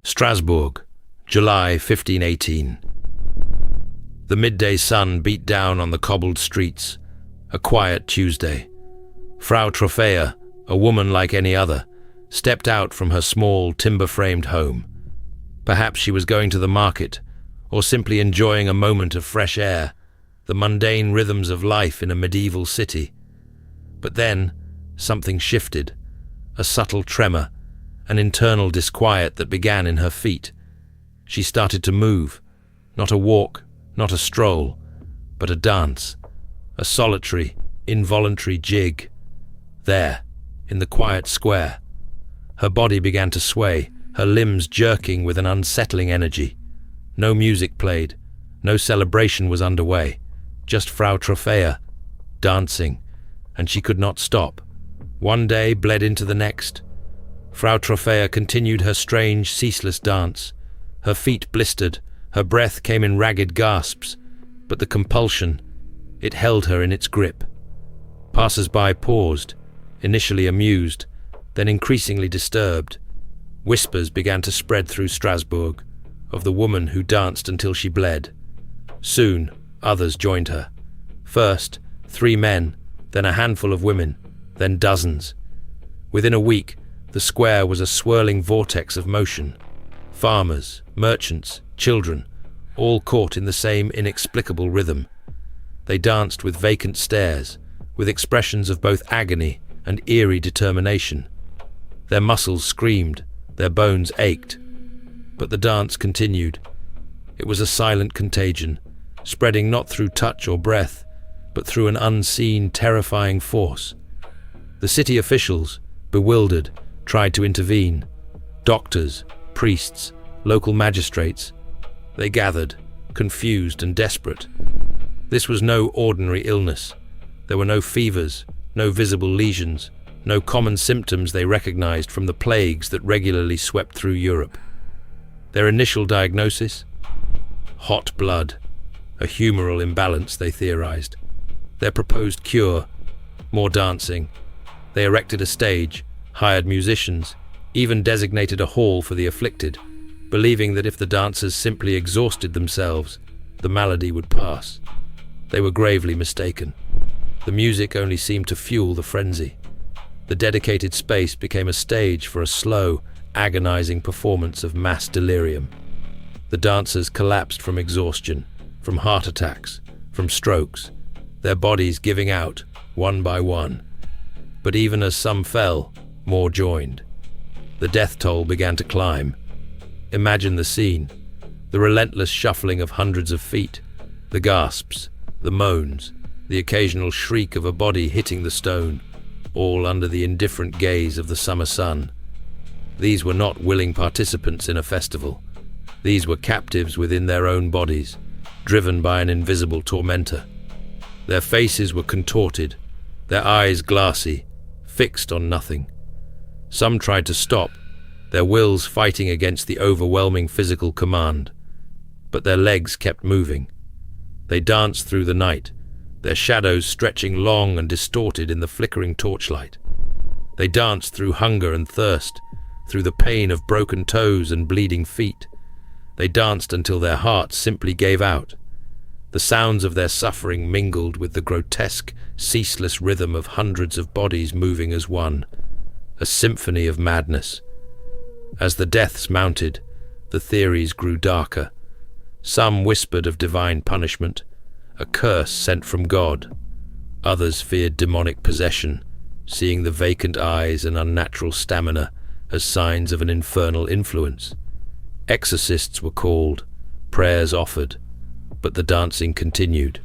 Strasbourg, July 1518. The midday sun beat down on the cobbled streets. A quiet Tuesday. Frau Troffea, a woman like any other, stepped out from her small, timber-framed home. Perhaps she was going to the market, or simply enjoying a moment of fresh air, the mundane rhythms of life in a medieval city. But then, something shifted, a subtle tremor, an internal disquiet that began in her feet. She started to move, not a walk, not a stroll, but a dance, a solitary, involuntary jig. There, in the quiet square, her body began to sway, her limbs jerking with an unsettling energy. No music played, no celebration was underway, just Frau Troffea, dancing, and she could not stop. One day bled into the next. Frau Troffea continued her strange, ceaseless dance. Her feet blistered, her breath came in ragged gasps, but the compulsion, it held her in its grip. Passers-by paused, initially amused, then increasingly disturbed. Whispers began to spread through Strasbourg of the woman who danced until she bled. Soon, others joined her. First, 3 men, then a handful of women, then dozens. Within a week, the square was a swirling vortex of motion. Farmers, merchants, children, all caught in the same inexplicable rhythm. They danced with vacant stares, with expressions of both agony and eerie determination. Their muscles screamed, their bones ached. But the dance continued. It was a silent contagion, spreading not through touch or breath, but through an unseen, terrifying force. The city officials, bewildered, tried to intervene. Doctors, priests, local magistrates. They gathered, confused and desperate. This was no ordinary illness. There were no fevers, no visible lesions, no common symptoms they recognized from the plagues that regularly swept through Europe. Their initial diagnosis? Hot blood, a humoral imbalance, they theorized. Their proposed cure? More dancing. They erected a stage, hired musicians, even designated a hall for the afflicted, believing that if the dancers simply exhausted themselves, the malady would pass. They were gravely mistaken. The music only seemed to fuel the frenzy. The dedicated space became a stage for a slow, agonizing performance of mass delirium. The dancers collapsed from exhaustion, from heart attacks, from strokes, their bodies giving out, one by one. But even as some fell, more joined. The death toll began to climb. Imagine the scene, the relentless shuffling of hundreds of feet, the gasps, the moans, the occasional shriek of a body hitting the stone, all under the indifferent gaze of the summer sun. These were not willing participants in a festival. These were captives within their own bodies, driven by an invisible tormentor. Their faces were contorted, their eyes glassy, fixed on nothing. Some tried to stop, their wills fighting against the overwhelming physical command. But their legs kept moving. They danced through the night, their shadows stretching long and distorted in the flickering torchlight. They danced through hunger and thirst, through the pain of broken toes and bleeding feet. They danced until their hearts simply gave out. The sounds of their suffering mingled with the grotesque, ceaseless rhythm of hundreds of bodies moving as one, a symphony of madness. As the deaths mounted, the theories grew darker. Some whispered of divine punishment, a curse sent from God. Others feared demonic possession, seeing the vacant eyes and unnatural stamina as signs of an infernal influence. Exorcists were called, prayers offered, but the dancing continued.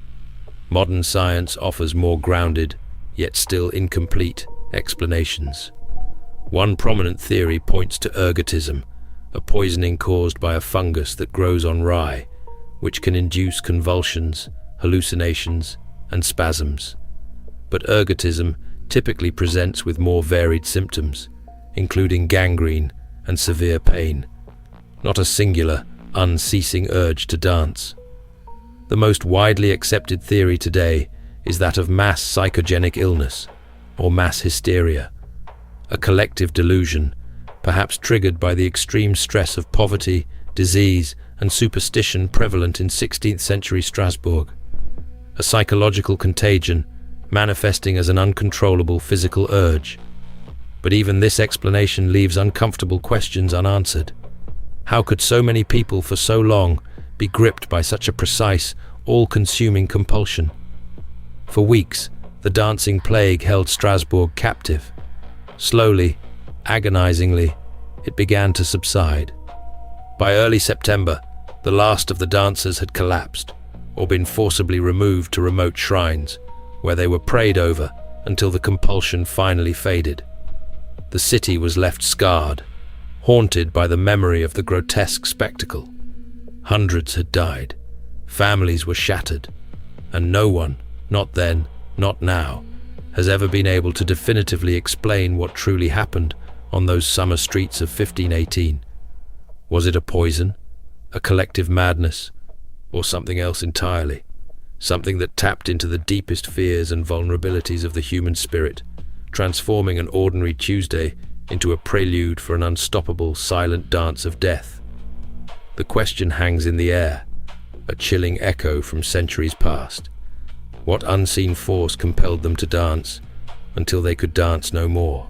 Modern science offers more grounded, yet still incomplete, explanations. One prominent theory points to ergotism, a poisoning caused by a fungus that grows on rye, which can induce convulsions, hallucinations, and spasms. But ergotism typically presents with more varied symptoms, including gangrene and severe pain, not a singular, unceasing urge to dance. The most widely accepted theory today is that of mass psychogenic illness, or mass hysteria, a collective delusion, perhaps triggered by the extreme stress of poverty, disease, and superstition prevalent in 16th century Strasbourg. A psychological contagion manifesting as an uncontrollable physical urge. But even this explanation leaves uncomfortable questions unanswered. How could so many people for so long be gripped by such a precise, all-consuming compulsion? For weeks, the dancing plague held Strasbourg captive. Slowly, agonizingly, it began to subside. By early September, the last of the dancers had collapsed, or been forcibly removed to remote shrines, where they were prayed over until the compulsion finally faded. The city was left scarred, haunted by the memory of the grotesque spectacle. Hundreds had died, families were shattered, and no one, not then, not now, has ever been able to definitively explain what truly happened on those summer streets of 1518. Was it a poison, a collective madness, or something else entirely? Something that tapped into the deepest fears and vulnerabilities of the human spirit, transforming an ordinary Tuesday into a prelude for an unstoppable, silent dance of death. The question hangs in the air, a chilling echo from centuries past. What unseen force compelled them to dance until they could dance no more?